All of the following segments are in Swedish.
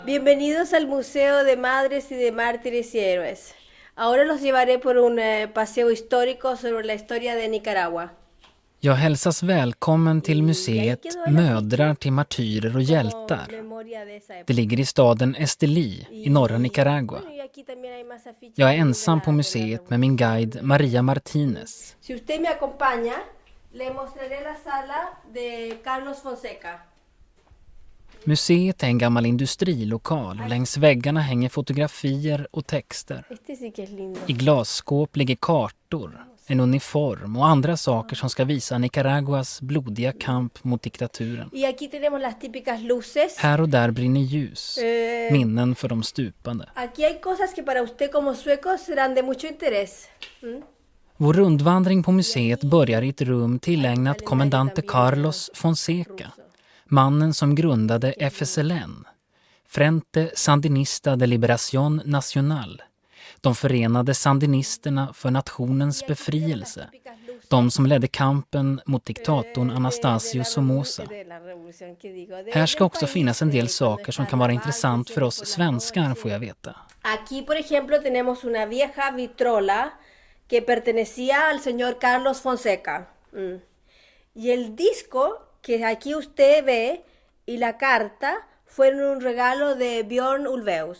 Bienvenidos al Museo de Madres y de Mártires y Héroes. Ahora los llevaré por un paseo histórico sobre la historia de Nicaragua. Jag hälsas välkommen till museet Mödrar till martyrer och hjältar. Det ligger i staden Estelí i norra Nicaragua. Jag är ensam på museet med min guide Maria Martínez. Si usted me acompaña, le mostraré la sala de Carlos Fonseca. Museet är en gammal industrilokal och längs väggarna hänger fotografier och texter. I glasskåp ligger kartor, en uniform och andra saker som ska visa Nicaraguas blodiga kamp mot diktaturen. Här och där brinner ljus, minnen för de stupande. Vår rundvandring på museet börjar i ett rum tillägnat kommendante Carlos Fonseca. Mannen som grundade FSLN, Frente Sandinista de Liberación Nacional, de förenade sandinisterna för nationens befrielse, de som ledde kampen mot diktatorn Anastasio Somoza. Här ska också finnas en del saker som kan vara intressant för oss svenskar, får jag veta. Aquí, por ejemplo, tenemos una vieja vitrola que pertenecía al señor Carlos Fonseca. Y el disco que aquí usted ve y la carta fueron un regalo de Björn Ulvaeus,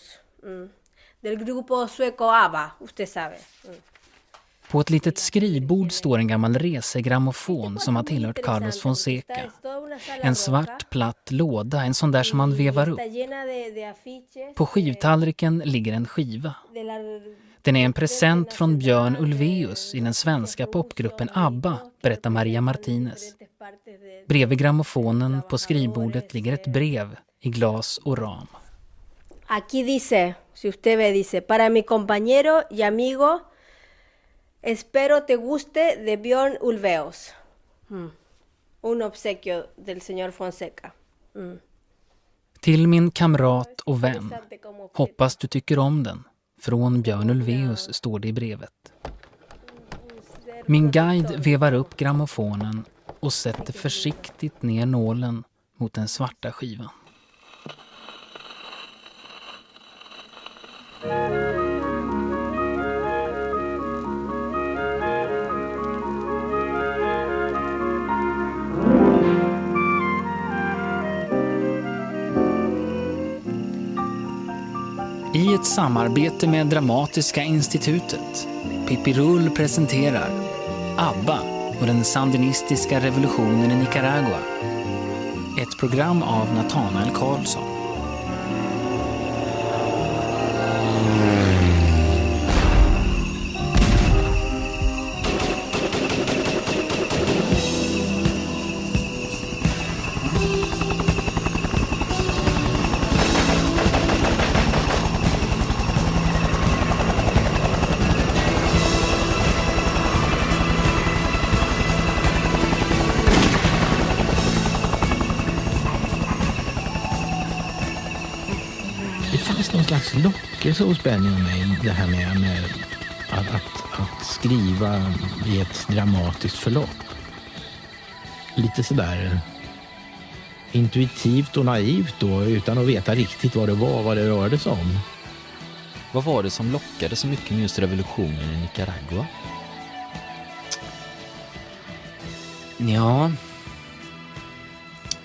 del grupo sueco ABBA, usted sabe. På ett litet skrivbord står en gammal resegrammofon som har tillhört Carlos Fonseca. En svart platt låda, en sån där som man vevar upp. På skivtallriken ligger en skiva. Den är en present från Björn Ulvaeus i den svenska popgruppen ABBA, berättar Maria Martínez. Bredvid grammofonen på skrivbordet ligger ett brev i glas och ram. Aquí dice, si usted ve, dice, para mi compañero y amigo, espero te guste, de Björn Ulvaeus. Un obsequio del señor Fonseca. Till min kamrat och vän, hoppas du tycker om den. Från Björn Ulvaeus står det i brevet. Min guide vevar upp grammofonen och sätter försiktigt ner nålen mot den svarta skivan. I ett samarbete med Dramatiska institutet, Pippi Rull presenterar ABBA och den sandinistiska revolutionen i Nicaragua. Ett program av Nathanael Karlsson. Någon slags lockelse hos Benny och mig, det här med att skriva i ett dramatiskt förlopp. Lite sådär intuitivt och naivt då, utan att veta riktigt vad det rörde sig om. Vad var det som lockade så mycket med just revolutionen i Nicaragua? Ja,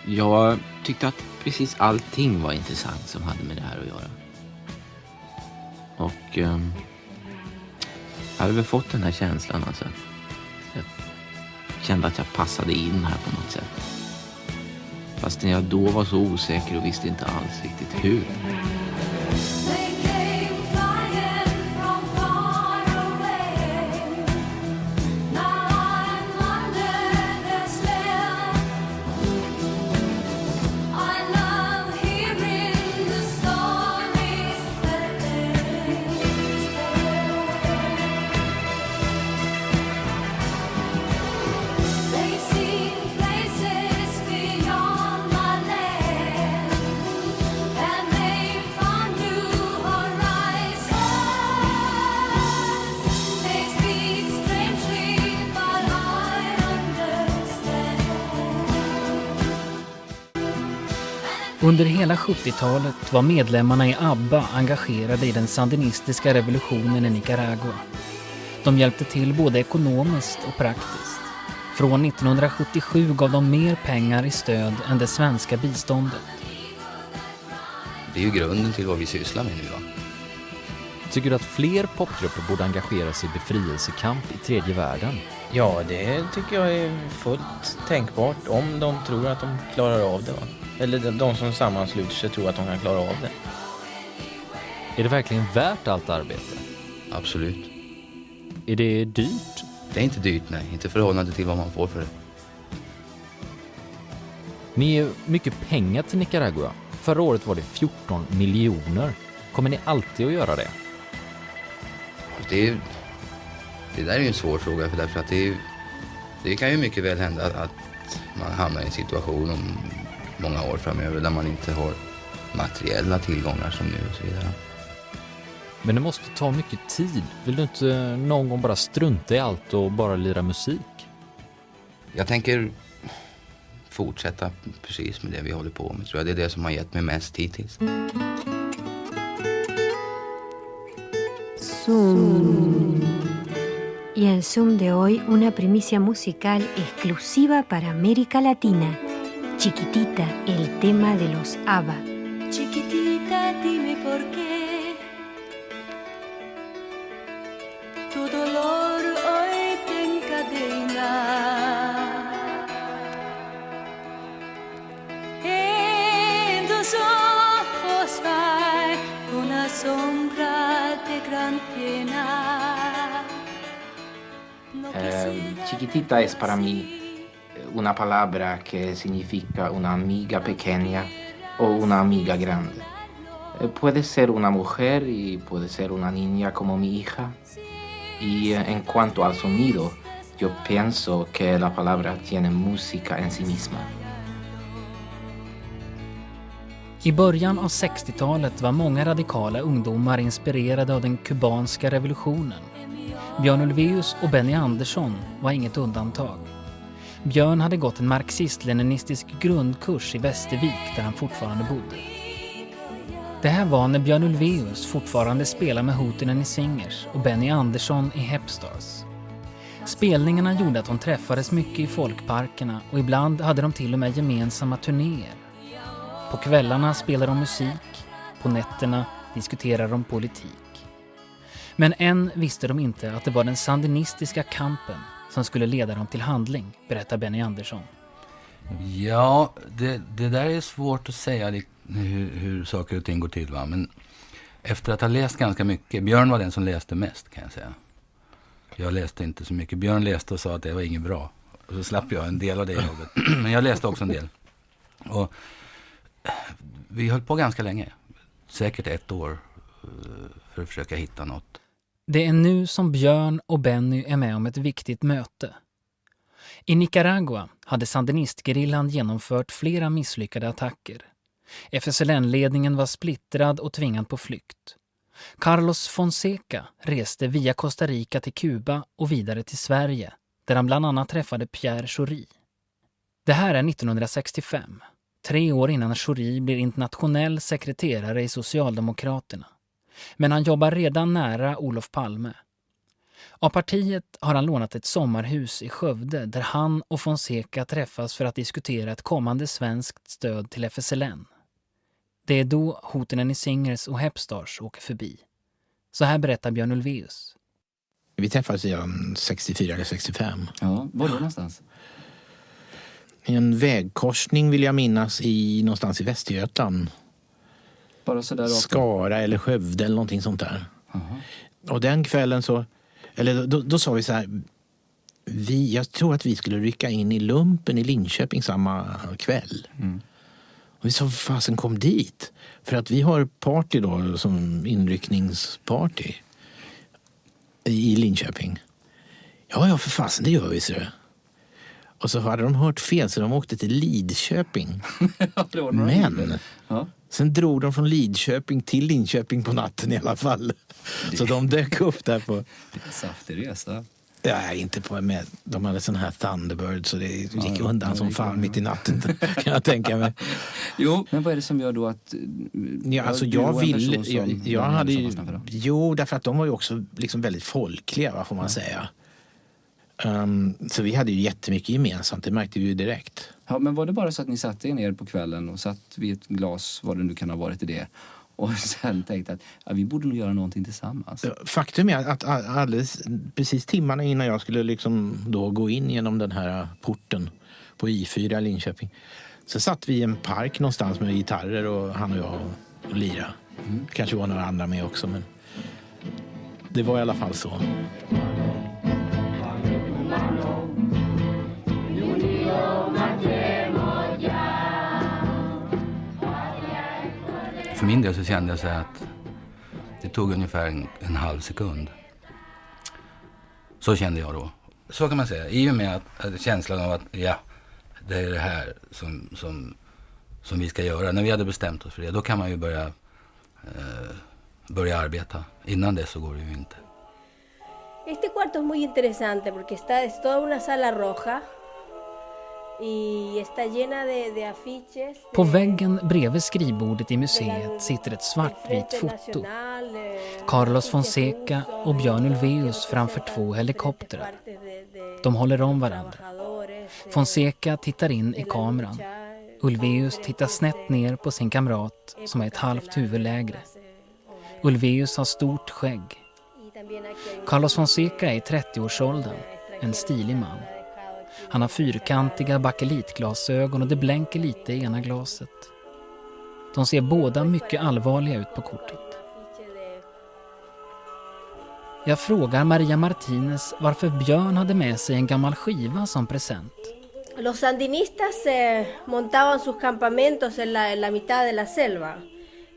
jag tyckte att precis allting var intressant som hade med det här att göra. Och jag hade väl fått den här känslan alltså. Jag kände att jag passade in här på något sätt. Fast jag då var så osäker och visste inte alls riktigt hur. Under hela 70-talet var medlemmarna i ABBA engagerade i den sandinistiska revolutionen i Nicaragua. De hjälpte till både ekonomiskt och praktiskt. Från 1977 gav de mer pengar i stöd än det svenska biståndet. Det är ju grunden till vad vi sysslar med nu, va? Tycker du att fler popgrupper borde engagera sig i befrielsekamp i tredje världen? Ja, det tycker jag är fullt tänkbart om de tror att de klarar av det. Va? Eller de som sammansluter sig tror att de kan klara av det. Är det verkligen värt allt arbete? Absolut. Är det dyrt? Det är inte dyrt, nej. Inte förhållande till vad man får för det. Ni ger mycket pengar till Nicaragua. Förra året var det 14 miljoner. Kommer ni alltid att göra det? Det där är ju en svår fråga, för därför att det kan ju mycket väl hända att man hamnar i en situation om många år framöver där man inte har materiella tillgångar som nu och så vidare. Men det måste ta mycket tid. Vill du inte någon gång bara strunta i allt och bara lira musik? Jag tänker fortsätta precis med det vi håller på med. Tror jag det är det som har gett mig mest hittills. Zoom. Y en Zoom de hoy una primicia musical exclusiva para América Latina. Chiquitita, el tema de los ABBA. Chiquitita, dime por qué tu dolor hoy te encadena. En tus ojos hay una sombra de gran pena. Chiquitita es para mí una palabra que significa una amiga pequeña o una amiga grande. Puede ser una mujer y puede ser una niña como mi hija. Y en cuanto al sonido, yo pienso que la palabra tiene música en sí misma. I början av 60-talet var många radikala ungdomar inspirerade av den kubanska revolutionen. Björn Ulvaeus och Benny Andersson var inget undantag. Björn hade gått en marxist-leninistisk grundkurs i Västervik där han fortfarande bodde. Det här var när Björn Ulvaeus fortfarande spelade med Hootenanny Singers och Benny Andersson i Hepstars. Spelningarna gjorde att de träffades mycket i folkparkerna och ibland hade de till och med gemensamma turnéer. På kvällarna spelade de musik, på nätterna diskuterade de politik. Men än visste de inte att det var den sandinistiska kampen som skulle leda dem till handling, berättar Benny Andersson. Ja, det där är svårt att säga hur saker och ting går till, va? Men efter att ha läst ganska mycket, Björn var den som läste mest, kan jag säga. Jag läste inte så mycket. Björn läste och sa att det var inget bra. Och så slapp jag en del av det jobbet. Men jag läste också en del. Och vi höll på ganska länge. Säkert 1 år för att försöka hitta något. Det är nu som Björn och Benny är med om ett viktigt möte. I Nicaragua hade sandinistgerillan genomfört flera misslyckade attacker. FSLN-ledningen var splittrad och tvingad på flykt. Carlos Fonseca reste via Costa Rica till Kuba och vidare till Sverige, där han bland annat träffade Pierre Schori. Det här är 1965, 3 år innan Schori blir internationell sekreterare i Socialdemokraterna. Men han jobbar redan nära Olof Palme. Av partiet har han lånat ett sommarhus i Skövde där han och Fonseca träffas för att diskutera ett kommande svenskt stöd till FSLN. Det är då Hootenanny Singers och Hepstars åker förbi. Så här berättar Björn Ulvaeus. Vi träffades i 64 eller 65. Ja, var då någonstans? I en vägkorsning vill jag minnas någonstans i Västergötland. Bara så där Skara eller Skövde eller någonting sånt där. Aha. Och den kvällen så, eller då sa vi så här, jag tror att vi skulle rycka in i lumpen i Linköping samma kväll. Mm. Och vi sa, fasen kom dit. För att vi har party då, som inryckningsparty i Linköping. Ja, för fasen, det gör vi, så. Och så hade de hört fel så de åkte till Lidköping. Men sen drog de från Lidköping till Linköping på natten i alla fall. Så de dök upp där på... Saftig resa. Ja, inte på med. De hade sån här Thunderbird så det gick undan som fan mitt i natten kan jag tänka mig. Jo, men vad är det som gör då att... Ja, alltså jag hade ju... Jo, därför att de var ju också liksom väldigt folkliga, vad får man säga. Så vi hade ju jättemycket gemensamt, det märkte vi ju direkt. Ja, men var det bara så att ni satte er ner på kvällen och satt vid ett glas, vad det nu kan ha varit i det, och sen tänkte att vi borde nog göra någonting tillsammans? Faktum är att alldeles precis timmarna innan jag skulle liksom då gå in genom den här porten på I4 i Linköping, så satt vi i en park någonstans med gitarrer och han och jag och lira. Kanske var några andra med också, men det var i alla fall så. För min del så kände jag så att det tog ungefär en halv sekund. Så kände jag då. Så kan man säga. I och med att känslan av att ja, det är det här som vi ska göra. När vi hade bestämt oss för det, då kan man ju börja arbeta. Innan det så går det ju inte. Este cuarto es muy interesante porque es toda una sala roja. På väggen bredvid skrivbordet i museet sitter ett svartvitt foto. Carlos Fonseca och Björn Ulvaeus framför 2 helikoptrar. De håller om varandra. Fonseca tittar in i kameran. Ulvaeus tittar snett ner på sin kamrat som är ett halvt huvud lägre. Ulvaeus har stort skägg. Carlos Fonseca är i 30-årsåldern, en stilig man. Han har fyrkantiga bakelitglasögon och det blänker lite i ena glaset. De ser båda mycket allvarliga ut på kortet. Jag frågar Maria Martinez varför Björn hade med sig en gammal skiva som present. Los sandinistas montaban sus campamentos en la mitad de la selva.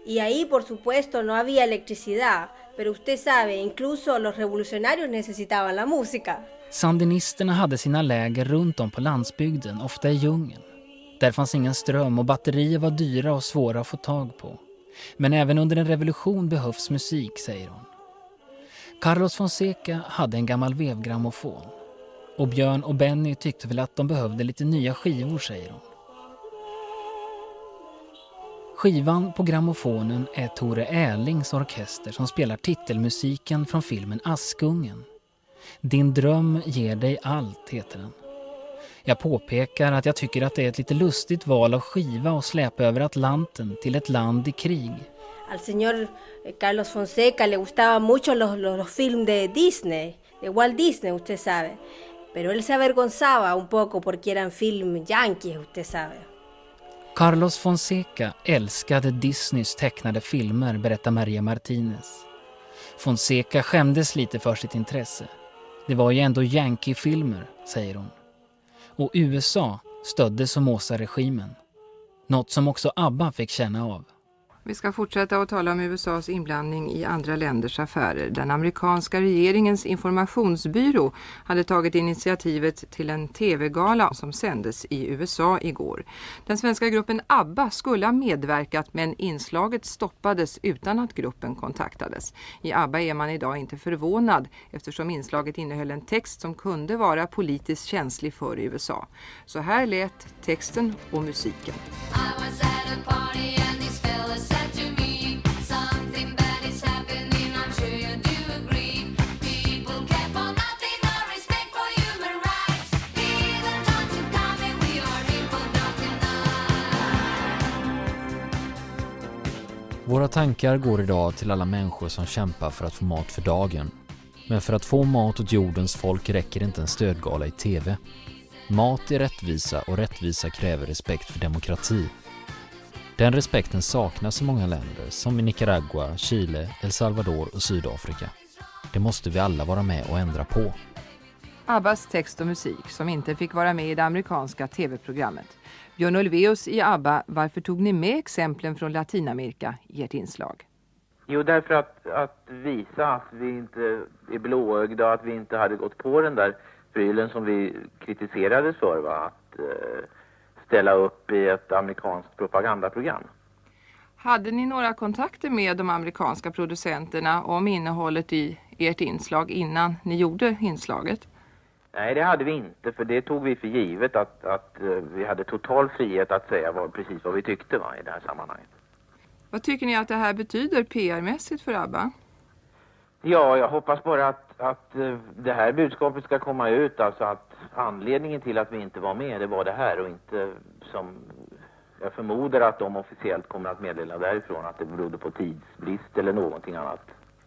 Y ahí, por supuesto, no había electricidad. Pero usted sabe, incluso los revolucionarios necesitaban la música. Sandinisterna hade sina läger runt om på landsbygden, ofta i djungeln. Där fanns ingen ström och batterier var dyra och svåra att få tag på. Men även under en revolution behövs musik, säger hon. Carlos Fonseca hade en gammal vevgrammofon. Och Björn och Benny tyckte väl att de behövde lite nya skivor, säger hon. Skivan på grammofonen är Tore Erlings orkester som spelar titelmusiken från filmen Askungen. Din dröm ger dig allt, heter den. Jag påpekar att jag tycker att det är ett lite lustigt val av skiva och släpa över Atlanten till ett land i krig. Al señor Carlos Fonseca le gustaba mucho los films de Disney, de Walt Disney, usted sabe. Pero él se avergonzaba un poco porque eran film yankees, usted sabe. Carlos Fonseca älskade Disneys tecknade filmer, berättar Maria Martinez. Fonseca skämdes lite för sitt intresse. Det var ju ändå Yankee-filmer, säger hon. Och USA stödde Somoza-regimen. Något som också ABBA fick känna av. Vi ska fortsätta att tala om USAs inblandning i andra länders affärer. Den amerikanska regeringens informationsbyrå hade tagit initiativet till en tv-gala som sändes i USA igår. Den svenska gruppen ABBA skulle ha medverkat, men inslaget stoppades utan att gruppen kontaktades. I ABBA är man idag inte förvånad eftersom inslaget innehöll en text som kunde vara politiskt känslig för USA. Så här lät texten och musiken. Våra tankar går idag till alla människor som kämpar för att få mat för dagen. Men för att få mat åt jordens folk räcker inte en stödgala i tv. Mat är rättvisa och rättvisa kräver respekt för demokrati. Den respekten saknas i många länder som i Nicaragua, Chile, El Salvador och Sydafrika. Det måste vi alla vara med och ändra på. ABBAs text och musik som inte fick vara med i det amerikanska tv-programmet. Björn Ulvaeus i ABBA, varför tog ni med exemplen från Latinamerika i ert inslag? Jo, därför att visa att vi inte är blåögda, att vi inte hade gått på den där prylen som vi kritiserades för, va? Att ställa upp i ett amerikanskt propagandaprogram. Hade ni några kontakter med de amerikanska producenterna om innehållet i ert inslag innan ni gjorde inslaget? Nej, det hade vi inte, för det tog vi för givet att vi hade total frihet att säga precis vad vi tyckte i det här sammanhanget. Vad tycker ni att det här betyder PR-mässigt för ABBA? Ja, jag hoppas bara att det här budskapet ska komma ut, alltså att anledningen till att vi inte var med, det var det här och inte som jag förmodar att de officiellt kommer att meddela därifrån att det berodde på tidsbrist eller någonting annat.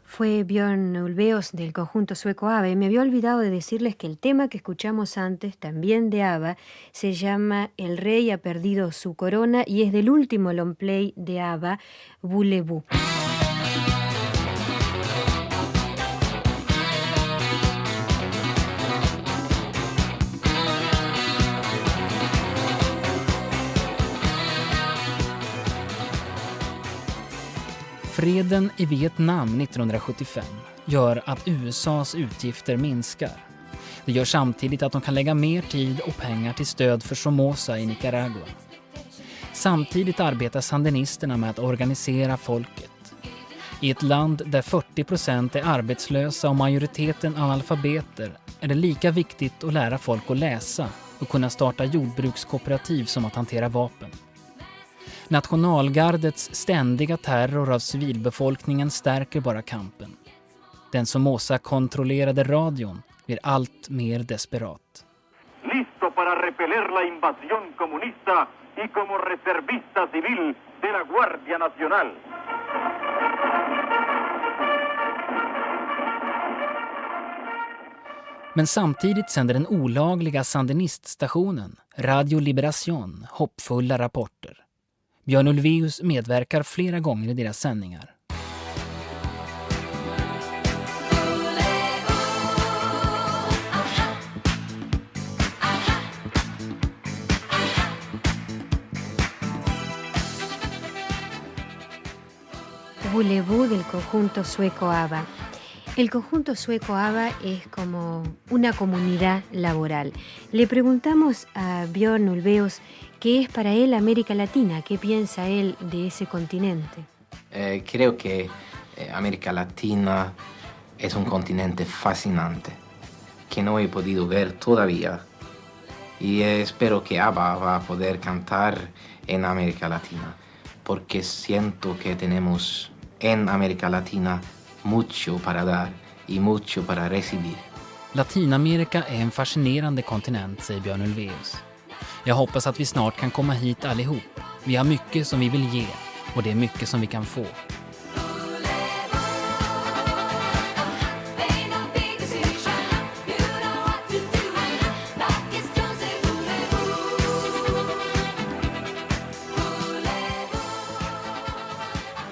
Fue Björn Ulvaeus del conjunto sueco ABBA y me había olvidado de decirles que el tema que escuchamos antes, también de ABBA, se llama El rey ha perdido su corona y es del último long play de ABBA, Voulez-vous. Freden i Vietnam 1975 gör att USAs utgifter minskar. Det gör samtidigt att de kan lägga mer tid och pengar till stöd för Somoza i Nicaragua. Samtidigt arbetar sandinisterna med att organisera folket. I ett land där 40% är arbetslösa och majoriteten analfabeter är det lika viktigt att lära folk att läsa och kunna starta jordbrukskooperativ som att hantera vapen. Nationalgardets ständiga terror av civilbefolkningen stärker bara kampen. Den Somoza-kontrollerade radion blir allt mer desperat. Listo para repeler la invasión comunista y como reservista civil de la Guardia Nacional. Men samtidigt sänder den olagliga sandiniststationen Radio Liberación hoppfulla rapporter. Björn Ulvaeus medverkar flera gånger i deras sändningar. Voulez-vous del conjunto sueco ABBA. El conjunto sueco ABBA es como una comunidad laboral. Le preguntamos a Björn Ulvaeus qué es para él América Latina, qué piensa él de ese continente. Creo que América Latina es un continente fascinante que no he podido ver todavía y espero que ABBA va a poder cantar en América Latina porque siento que tenemos en América Latina mucho para dar y mucho para recibir. Latinamerika är en fascinerande kontinent, säger Björn Ulvaeus. Jag hoppas att vi snart kan komma hit allihop. Vi har mycket som vi vill ge och det är mycket som vi kan få.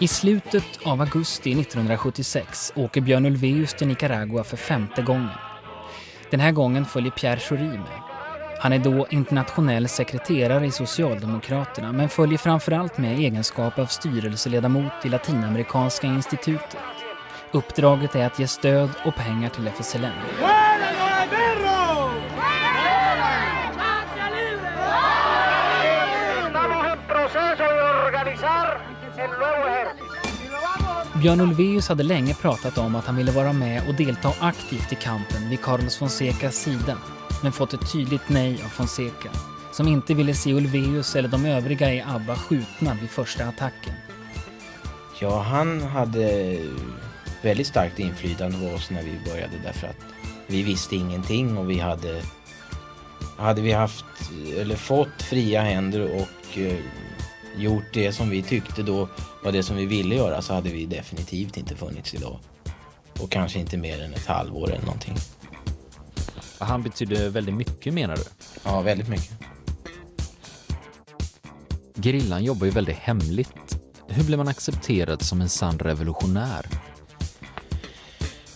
I slutet av augusti 1976 åker Björn Ulvaeus till Nicaragua för 5:e gången. Den här gången följer Pierre Schori med. Han är då internationell sekreterare i Socialdemokraterna men följer framförallt med egenskap av styrelseledamot i Latinamerikanska institutet. Uppdraget är att ge stöd och pengar till FSLN. Björn Ulvaeus hade länge pratat om att han ville vara med och delta aktivt i kampen vid Carlos Fonsecas sida, men fått ett tydligt nej av Fonseca, som inte ville se Ulvaeus eller de övriga i ABBA skjutna vid första attacken. Ja, han hade väldigt starkt inflytande på oss när vi började därför att vi visste ingenting och vi hade vi haft eller fått fria händer och gjort det som vi tyckte då var det som vi ville göra så hade vi definitivt inte funnits idag. Och kanske inte mer än ett halvår eller någonting. Han betyder väldigt mycket, menar du? Ja, väldigt mycket. Gerillan jobbar ju väldigt hemligt. Hur blir man accepterad som en sann revolutionär?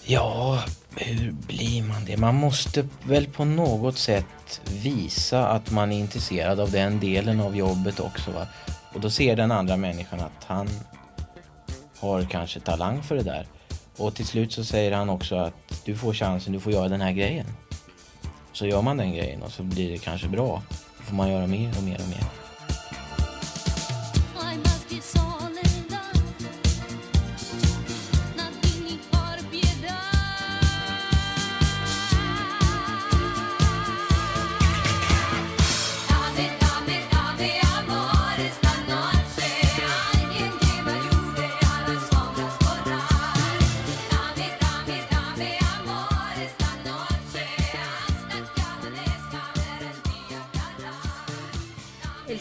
Ja, hur blir man det? Man måste väl på något sätt visa att man är intresserad av den delen av jobbet också, va? Och då ser den andra människan att han har kanske talang för det där. Och till slut så säger han också att du får chansen, du får göra den här grejen. Så gör man den grejen och så blir det kanske bra. Då får man göra mer och mer och mer.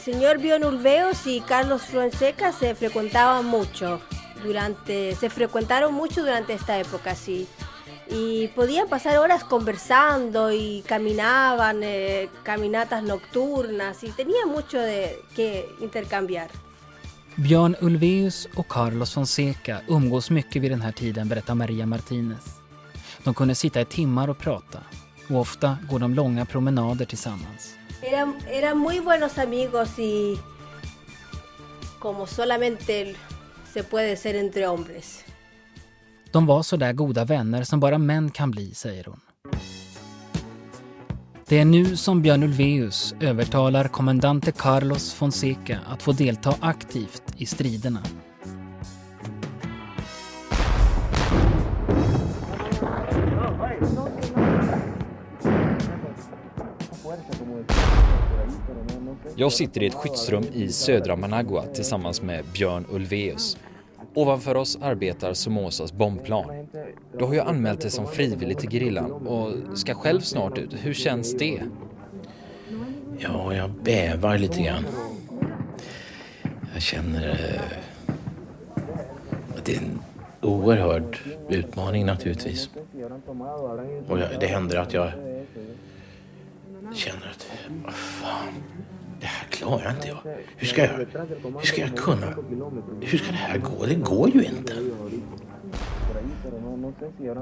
señor Björn Ulvaeus y Carlos Fonseca se frecuentaron mucho durante esta época, sí. Y podían pasar horas conversando y caminaban, caminatas nocturnas, y tenían mucho que intercambiar. Björn Ulvaeus och Carlos Fonseca umgås mycket vid den här tiden, berättar Maria Martinez. De kunde sitta i timmar och prata, och ofta går de långa promenader tillsammans. Eran muy buenos amigos y como solamente se puede ser entre hombres. De var så där goda vänner som bara män kan bli, säger hon. Det är nu som Björn Ulvaeus övertalar kommendante Carlos Fonseca att få delta aktivt i striderna. Jag sitter i ett skyddsrum i södra Managua tillsammans med Björn Ulvaeus. Ovanför oss arbetar Somozas bombplan. Då har jag anmält det som frivillig till gerillan och ska själv snart ut. Hur känns det? Ja, jag bävar lite grann. Jag känner att det är en oerhörd utmaning naturligtvis. Och det händer att jag känner att vad fan, det här klarar inte jag. Hur ska jag kunna? Hur ska det här gå? Det går ju inte.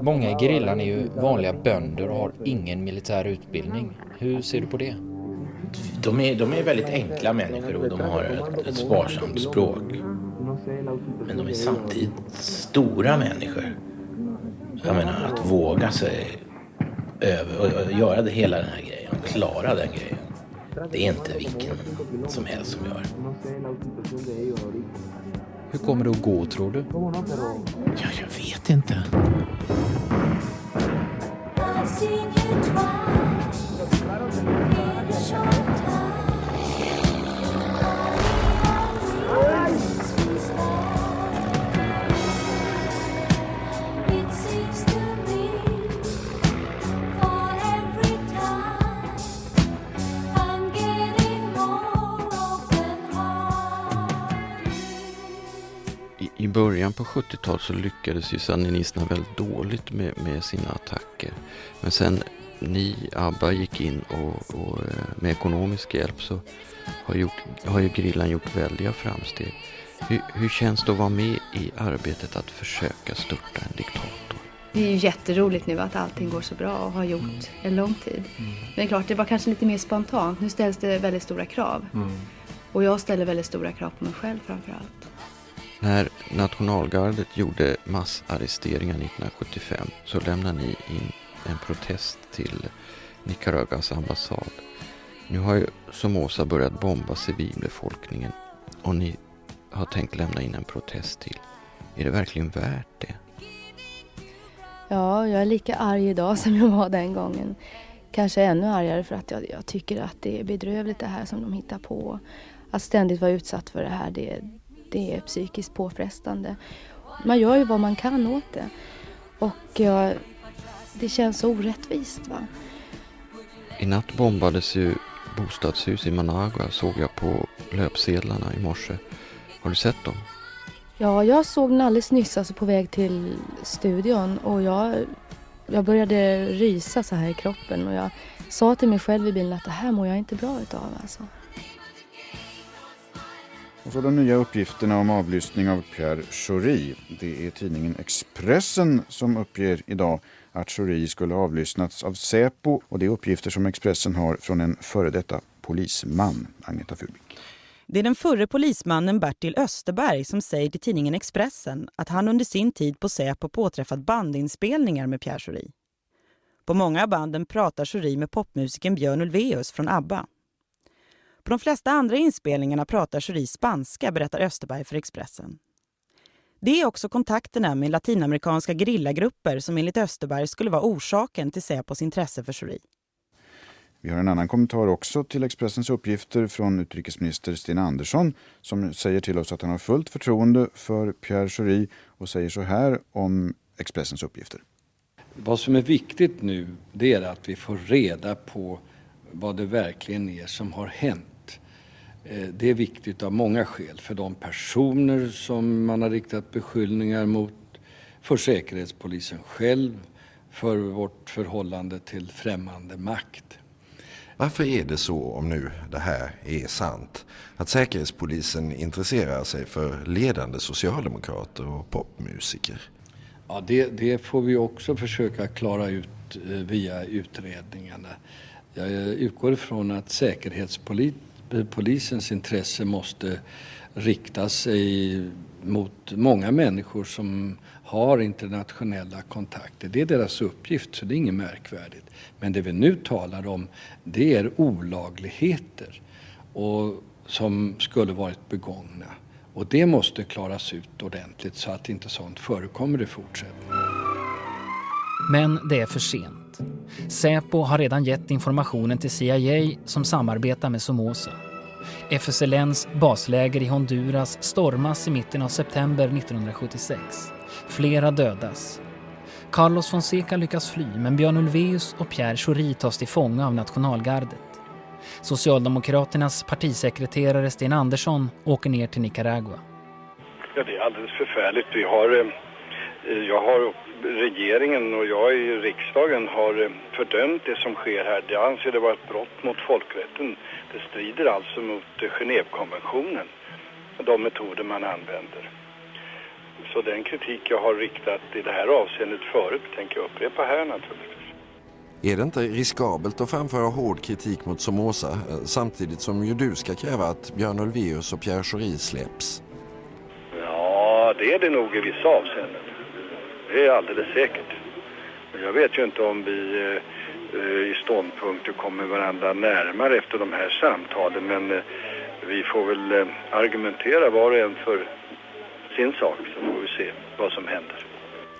Många i gerillan är ju vanliga bönder och har ingen militär utbildning. Hur ser du på det? De är väldigt enkla människor och de har ett sparsamt språk. Men de är samtidigt stora människor. Jag menar, att våga sig över och göra det hela den här grejen, klara den grejen. Det är inte vilken som helst som gör. Hur kommer det att gå, tror du? Ja, jag vet inte. I början på 70-talet så lyckades ju sandinisterna väldigt dåligt med sina attacker. Men sen ABBA gick in och med ekonomisk hjälp så har ju gerillan gjort väldiga framsteg. Hur känns det att vara med i arbetet att försöka störta en diktator? Det är ju jätteroligt nu att allting går så bra och har gjort en lång tid. Men det är klart, det var kanske lite mer spontant. Nu ställs det väldigt stora krav. Och jag ställer väldigt stora krav på mig själv framförallt. När nationalgardet gjorde massarresteringar 1975 så lämnade ni in en protest till Nicaraguas ambassad. Nu har ju Somoza börjat bomba civilbefolkningen och ni har tänkt lämna in en protest till. Är det verkligen värt det? Ja, jag är lika arg idag som jag var den gången. Kanske ännu argare för att jag tycker att det är bedrövligt det här som de hittar på. Att ständigt vara utsatt för det här, det är psykiskt påfrestande. Man gör ju vad man kan åt det. Och det känns så orättvist, va? I natt bombades ju bostadshus i Managua, såg jag på löpsedlarna i morse. Har du sett dem? Ja, jag såg den alldeles nyss, alltså på väg till studion. Och jag började rysa så här i kroppen. Och jag sa till mig själv i bilen att det här mår jag inte bra utav, alltså. Och så de nya uppgifterna om avlyssning av Pierre Schori. Det är tidningen Expressen som uppger idag att Schori skulle ha avlyssnats av Säpo. Och det är uppgifter som Expressen har från en före detta polisman, Agneta Furvik. Det är den förre polismannen Bertil Österberg som säger till tidningen Expressen att han under sin tid på Säpo påträffat bandinspelningar med Pierre Schori. På många av banden pratar Schori med popmusiken Björn Ulvaeus från ABBA. På de flesta andra inspelningarna pratar Schori spanska, berättar Österberg för Expressen. Det är också kontakterna med latinamerikanska gerillagrupper som enligt Österberg skulle vara orsaken till Säpos intresse för Schori. Vi har en annan kommentar också till Expressens uppgifter från utrikesminister Sten Andersson som säger till oss att han har fullt förtroende för Pierre Schori och säger så här om Expressens uppgifter. Vad som är viktigt nu, det är att vi får reda på vad det verkligen är som har hänt. Det är viktigt av många skäl för de personer som man har riktat beskyllningar mot, för säkerhetspolisen själv, för vårt förhållande till främmande makt. Varför är det så, om nu det här är sant, att säkerhetspolisen intresserar sig för ledande socialdemokrater och popmusiker? Ja, det får vi också försöka klara ut via utredningarna. Jag utgår ifrån att säkerhetspolisens intresse måste rikta sig mot många människor som har internationella kontakter. Det är deras uppgift, så det är inget märkvärdigt. Men det vi nu talar om, det är olagligheter som skulle varit begångna. Och det måste klaras ut ordentligt så att inte sånt förekommer i fortsättningen. Men det är för sent. Säpo har redan gett informationen till CIA som samarbetar med Somoza. FSLNs basläger i Honduras stormas i mitten av september 1976. Flera dödas. Carlos Fonseca lyckas fly, men Björn Ulvaeus och Pierre Schori tas till fånga av nationalgardet. Socialdemokraternas partisekreterare Sten Andersson åker ner till Nicaragua. Ja, det är alldeles förfärligt. Regeringen och jag i riksdagen har fördömt det som sker här. Jag anser det vara ett brott mot folkrätten. Det strider alltså mot Genèvekonventionen och de metoder man använder. Så den kritik jag har riktat i det här avseendet förut tänker jag upprepa här naturligtvis. Är det inte riskabelt att framföra hård kritik mot Somoza samtidigt som ju du ska kräva att Björn Ulvaeus och Pierre Schori släpps? Ja, det är det nog i vissa avseenden. Det är alldeles säkert. Jag vet ju inte om vi i ståndpunkter kommer varandra närmare efter de här samtalen, men vi får väl argumentera var och en för sin sak, så får vi se vad som händer.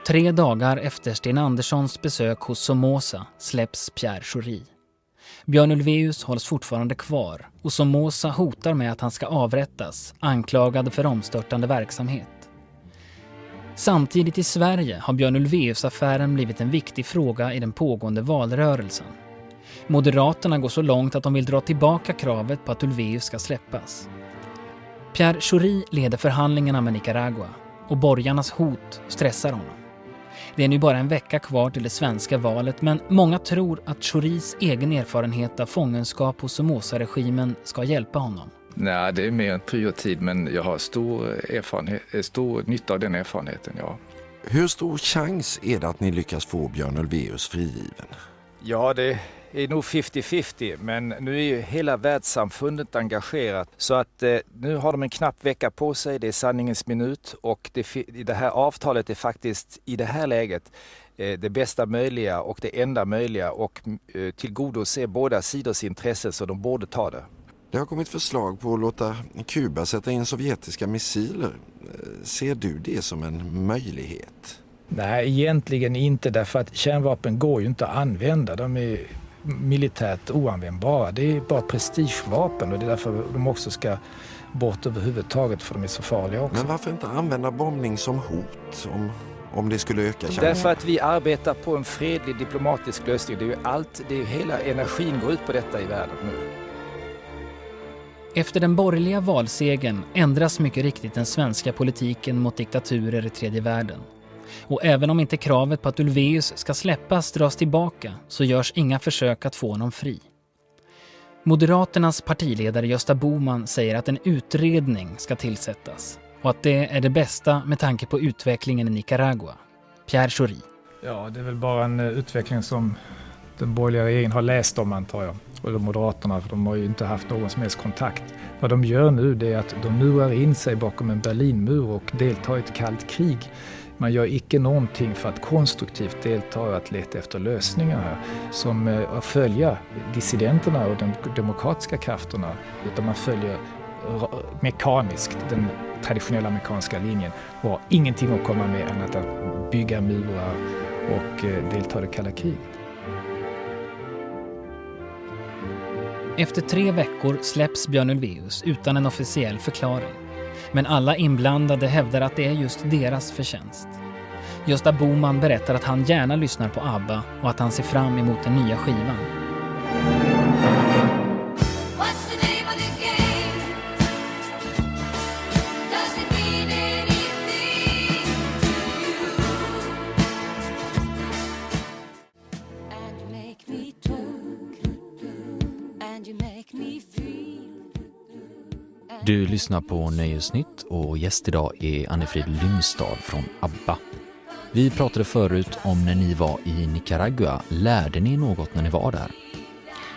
3 dagar efter Sten Anderssons besök hos Somoza släpps Pierre Schori. Björn Ulvaeus hålls fortfarande kvar och Somoza hotar med att han ska avrättas, anklagad för omstörtande verksamhet. Samtidigt i Sverige har Björn Ulvaeus-affären blivit en viktig fråga i den pågående valrörelsen. Moderaterna går så långt att de vill dra tillbaka kravet på att Ulvaeus ska släppas. Pierre Schori leder förhandlingarna med Nicaragua och borgarnas hot stressar honom. Det är nu bara en vecka kvar till det svenska valet, men många tror att Schoris egen erfarenhet av fångenskap hos Somoza-regimen ska hjälpa honom. Nej, det är mer en prioritid, men jag har stor nytta av den erfarenheten, ja. Hur stor chans är det att ni lyckas få Björn Ulvaeus frigiven? Ja, det är nog 50-50, men nu är ju hela världssamfundet engagerat, så att nu har de en knapp vecka på sig, det är sanningens minut, och det här avtalet är faktiskt i det här läget det bästa möjliga och det enda möjliga, och tillgodose båda sidors intressen, så de borde ta det. Det har kommit förslag på att låta Kuba sätta in sovjetiska missiler. Ser du det som en möjlighet? Nej, egentligen inte, därför att kärnvapen går ju inte att använda. De är militärt oanvändbara. Det är bara prestigevapen, och det är därför de också ska bort överhuvudtaget, för de är så farliga också. Men varför inte använda bombning som hot om det skulle öka chansen? Därför att vi arbetar på en fredlig diplomatisk lösning. Det är ju hela energin går ut på detta i världen nu. Efter den borgerliga valsegern ändras mycket riktigt den svenska politiken mot diktaturer i tredje världen. Och även om inte kravet på att Ulvaeus ska släppas dras tillbaka, så görs inga försök att få honom fri. Moderaternas partiledare Gösta Bohman säger att en utredning ska tillsättas och att det är det bästa med tanke på utvecklingen i Nicaragua. Pierre Schori. Ja, det är väl bara en utveckling som den borgerliga regeringen har läst om, antar jag. Och de Moderaterna, för de har ju inte haft någon som helst kontakt. Vad de gör nu, det är att de murar in sig bakom en Berlinmur och deltar i ett kallt krig. Man gör icke någonting för att konstruktivt delta och att leta efter lösningar här som följer dissidenterna och de demokratiska krafterna, utan man följer mekaniskt den traditionella amerikanska linjen och har ingenting att komma med annat att bygga murar och delta i det kalla kriget. Efter 3 veckor släpps Björn Ulvaeus utan en officiell förklaring. Men alla inblandade hävdar att det är just deras förtjänst. Gösta Bohman berättar att han gärna lyssnar på ABBA och att han ser fram emot den nya skivan. What's the name of the game? Du lyssnar på Nöjesnytt och gäst idag är Anne-Frid Lyngstad från ABBA. Vi pratade förut om när ni var i Nicaragua. Lärde ni något när ni var där?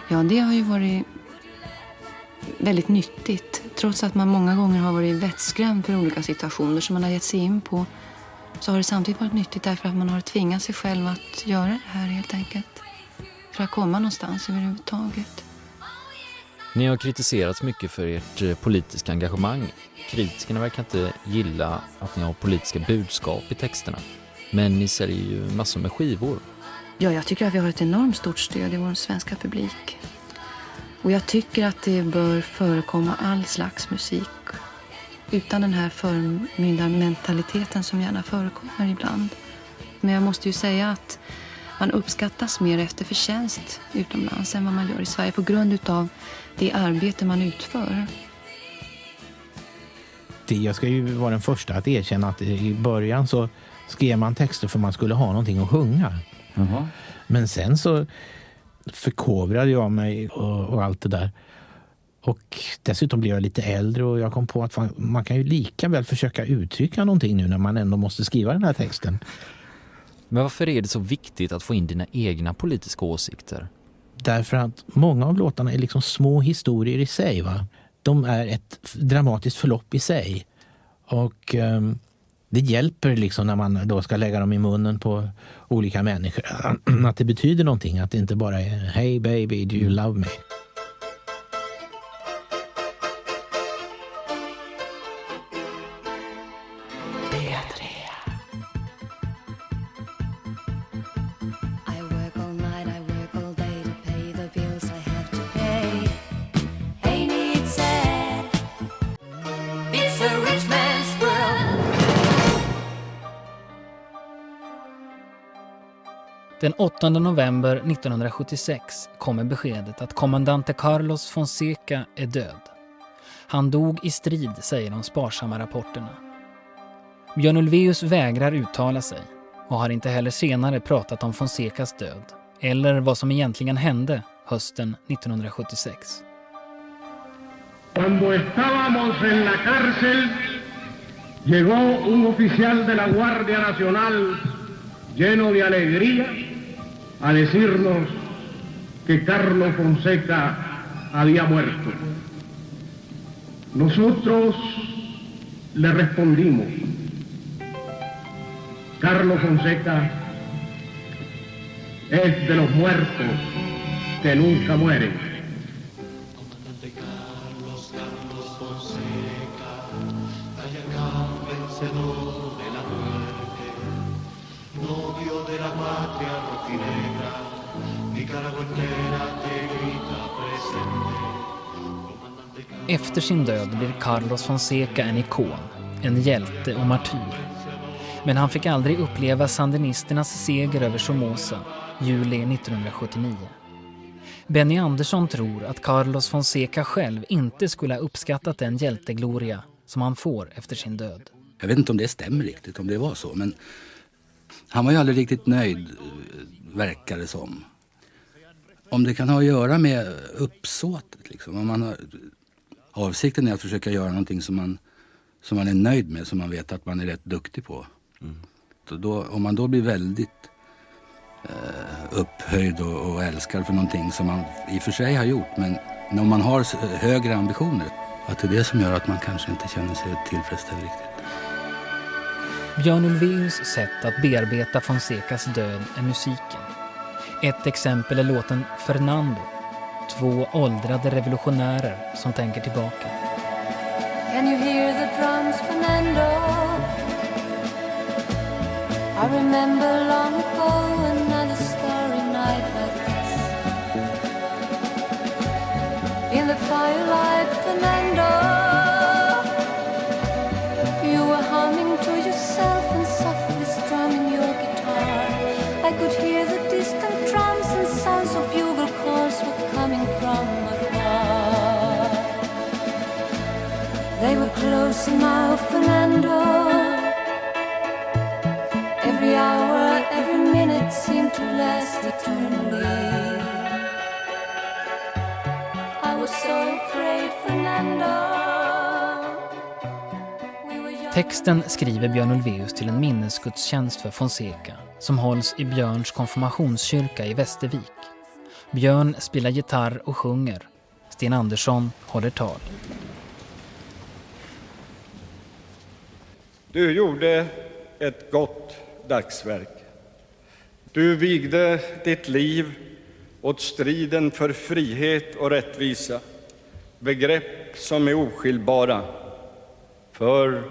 Ja, det har ju varit väldigt nyttigt. Trots att man många gånger har varit vettskrämd för olika situationer som man har gett sig in på, så har det samtidigt varit nyttigt därför att man har tvingat sig själv att göra det här helt enkelt. För att komma någonstans överhuvudtaget. Ni har kritiserats mycket för ert politiska engagemang. Kritikerna verkar inte gilla att ni har politiska budskap i texterna. Men ni säljer ju massor med skivor. Ja, jag tycker att vi har ett enormt stort stöd i vår svenska publik. Och jag tycker att det bör förekomma all slags musik. Utan den här förmyndarmentaliteten som gärna förekommer ibland. Men jag måste ju säga att man uppskattas mer efter förtjänst utomlands än vad man gör i Sverige på grund av det arbete man utför. Jag ska ju vara den första att erkänna att i början så skrev man texter för man skulle ha någonting att sjunga. Mm-hmm. Men sen så förkovrade jag mig och allt det där. Och dessutom blev jag lite äldre och jag kom på att man kan ju lika väl försöka uttrycka någonting nu när man ändå måste skriva den här texten. Men varför är det så viktigt att få in dina egna politiska åsikter? Därför att många av låtarna är liksom små historier i sig, va? De är ett dramatiskt förlopp i sig. Och det hjälper liksom när man då ska lägga dem i munnen på olika människor. Att det betyder någonting, att det inte bara är "Hey baby, do you love me?" Den 8 november 1976 kommer beskedet att kommandante Carlos Fonseca är död. Han dog i strid, säger de sparsamma rapporterna. Björn Ulvaeus vägrar uttala sig och har inte heller senare pratat om Fonsecas död eller vad som egentligen hände hösten 1976. Cuando estábamos en la cárcel, llegó un oficial de la Guardia Nacional lleno de alegría a decirnos que Carlos Fonseca había muerto. Nosotros le respondimos: Carlos Fonseca es de los muertos que nunca mueren. Carlos Fonseca, Ayacán, vencedor de la muerte, novio de la patria rojinegra, Nicaragua entera te grita presente. Efter sin död blir Carlos Fonseca en ikon, en hjälte och martyr. Men han fick aldrig uppleva sandinisternas seger över Somoza, juli 1979. Benny Andersson tror att Carlos Fonseca själv inte skulle ha uppskattat den hjältegloria som han får efter sin död. Jag vet inte om det stämmer riktigt, om det var så, men han var ju aldrig riktigt nöjd, verkar det som. Om det kan ha att göra med uppsåtet, liksom. Om man har, avsikten är att försöka göra någonting som man är nöjd med, som man vet att man är rätt duktig på. Så då, om man då blir väldigt upphöjd och älskad för någonting som man i och för sig har gjort, men när man har högre ambitioner, att det är det som gör att man kanske inte känner sig tillfredsställd riktigt. Björn Ulvaeus sätt att bearbeta Fonsecas död är musiken. Ett exempel är låten Fernando, två åldrade revolutionärer som tänker tillbaka. Can you hear the drums, Fernando? I remember long ago another starry night like this. In the firelight, Fernando, you were humming to yourself and softly strumming your guitar. I could hear the distant drums and sounds of bugle calls were coming from afar. They were close now, Fernando. Every hour, every minute seemed to last eternally. I was so afraid, Fernando. Texten skriver Björn Ulvaeus till en minnesgudstjänst för Fonseca som hålls i Björns konfirmationskyrka i Västervik. Björn spelar gitarr och sjunger. Sten Andersson håller tal. Du gjorde ett gott dagsverk. Du vigde ditt liv åt striden för frihet och rättvisa, begrepp som är oskiljbara. För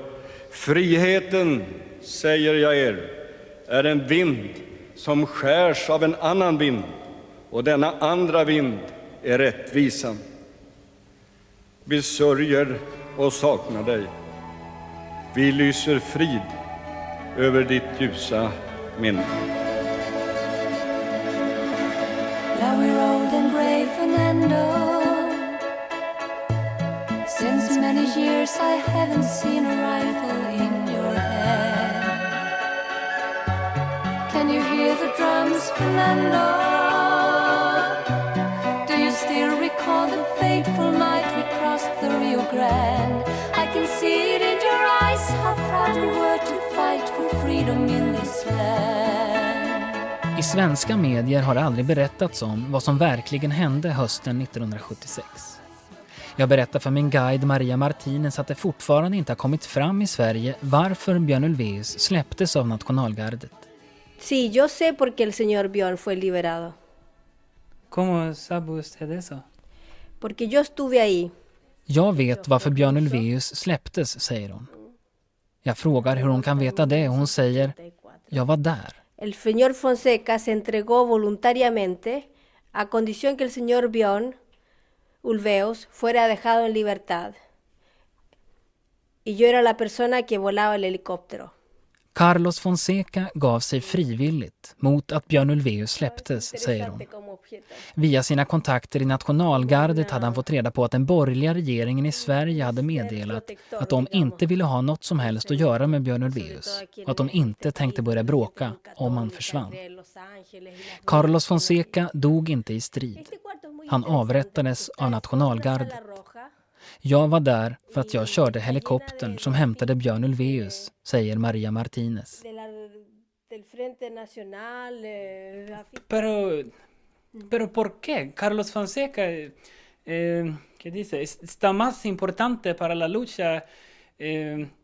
friheten, säger jag er, är en vind som skärs av en annan vind, och denna andra vind är rättvisan. Vi sörjer och saknar dig. Vi lyser frid över ditt ljusa minne. Now we're old and gray, Fernando. Since many years I haven't seen a rifle in your hand. Can you hear the drums, Fernando? Do you still recall the fateful night we crossed the Rio Grande? I can see it in your eyes, how proud you were to fight for freedom in this land. I svenska medier har det aldrig berättats om vad som verkligen hände hösten 1976. Jag berättar för min guide Maria Martinez att det fortfarande inte har kommit fram i Sverige varför Björn Ulvaeus släpptes av nationalgardet. Sí, yo sé por qué el señor Björn fue liberado. ¿Cómo sabe usted eso? Porque yo estuve ahí. Jag vet varför Björn Ulvaeus släpptes, säger hon. Jag frågar hur hon kan veta det och hon säger, jag var där. El señor Fonseca se entregó voluntariamente a condición que el señor Björn Ulvaeus fuera dejado en libertad. Y yo era la persona que volaba el helicóptero. Carlos Fonseca gav sig frivilligt mot att Björn Ulvaeus släpptes, säger hon. Via sina kontakter i nationalgardet hade han fått reda på att den borgerliga regeringen i Sverige hade meddelat att de inte ville ha något som helst att göra med Björn Ulvaeus och att de inte tänkte börja bråka om han försvann. Carlos Fonseca dog inte i strid. Han avrättades av nationalgardet. Jag var där för att jag körde helikoptern som hämtade Björn Ulvaeus, säger Maria Martinez. Pero ¿por qué? Carlos Fonseca ¿qué dice? Está más importante para la lucha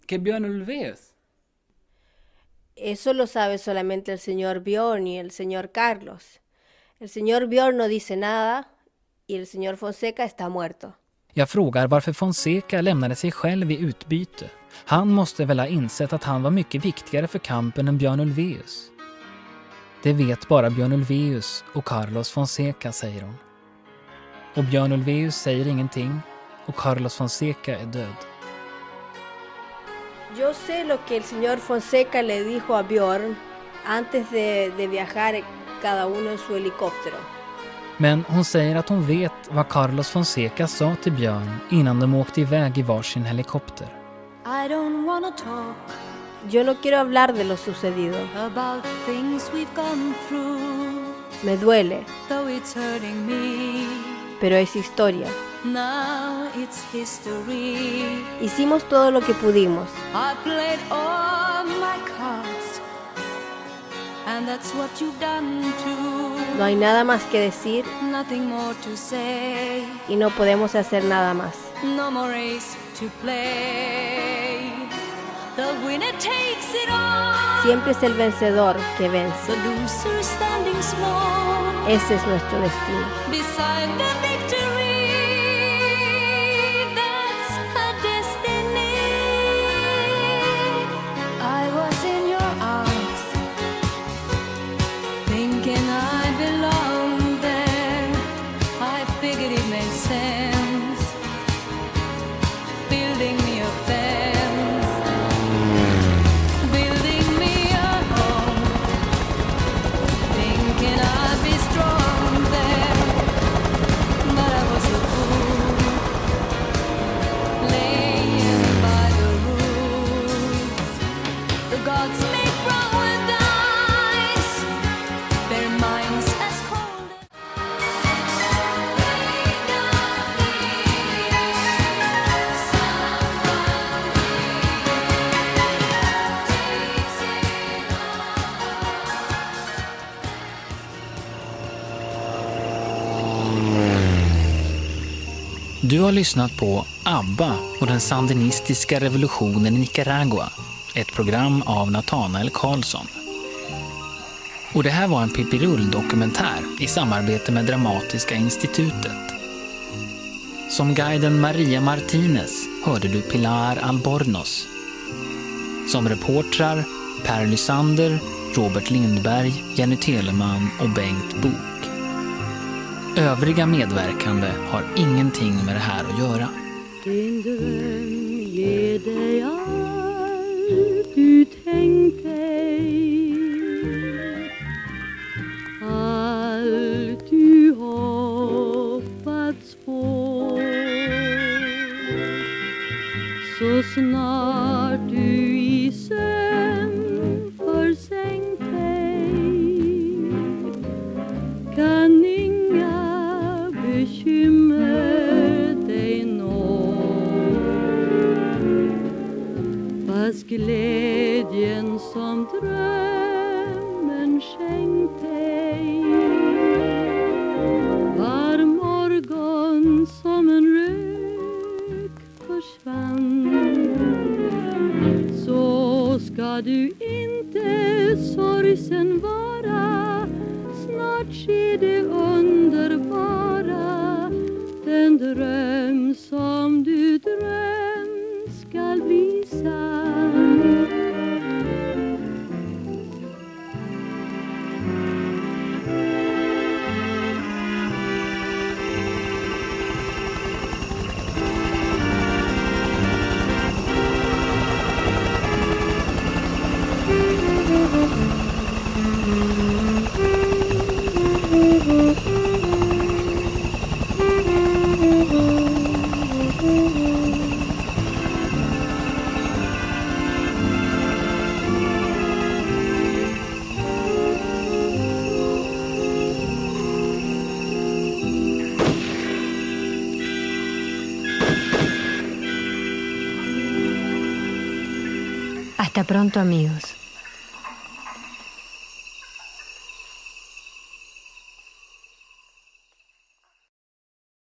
que Björn Ulvaeus. Eso lo sabe solamente el señor Björn y el señor Carlos. El señor Björn no dice nada y el señor Fonseca está muerto. Jag frågar varför Fonseca lämnade sig själv i utbyte. Han måste väl ha insett att han var mycket viktigare för kampen än Björn Ulvaeus. Det vet bara Björn Ulvaeus och Carlos Fonseca, säger hon. Och Björn Ulvaeus säger ingenting och Carlos Fonseca är död. Yo sé lo que el señor Fonseca le dijo a Björn antes de viajar cada uno en su helicóptero. Men hon säger att hon vet vad Carlos Fonseca sa till Björn innan de åkte iväg i varsin helikopter. I don't wanna talk. Yo no quiero hablar de lo sucedido. About things we've gone through. Me duele. Though it's hurting me. Pero es historia. Now it's history. Hicimos todo lo que pudimos. I played all my cards. And that's what you've done too. No hay nada más que decir. Nothing more to say. Y no podemos hacer nada más. No more race to play. The winner takes it all. Siempre es el vencedor que vence. The loser standing small. Ese es nuestro destino. Beside the victory. That's a destiny. I was in your arms, thinking I belonged there. I figured it made sense, building me a fence, building me a home, thinking I'd be strong there. But I Du har lyssnat på ABBA och den sandinistiska revolutionen i Nicaragua. Ett program av Nathanael Karlsson. Och det här var en Pippi Rull-dokumentär i samarbete med Dramatiska institutet. Som guiden Maria Martinez hörde du Pilar Albornoz. Som reportrar Per Lysander, Robert Lindberg, Jenny Telemann och Bengt Bok. Övriga medverkande har ingenting med det här att göra. Din dröm ger dig allt du tänkt dig, allt du hoppats på. Så snart du i sömn försänkt dig kan inga bekymmer dig nå. Fast glädjen som drömmen skänkt dig var morgon som en rök försvann. Så ska du inte sorgsen vara, snart sker det underbara. Den dröm som du drömt skall bli sann. Hasta pronto, amigos.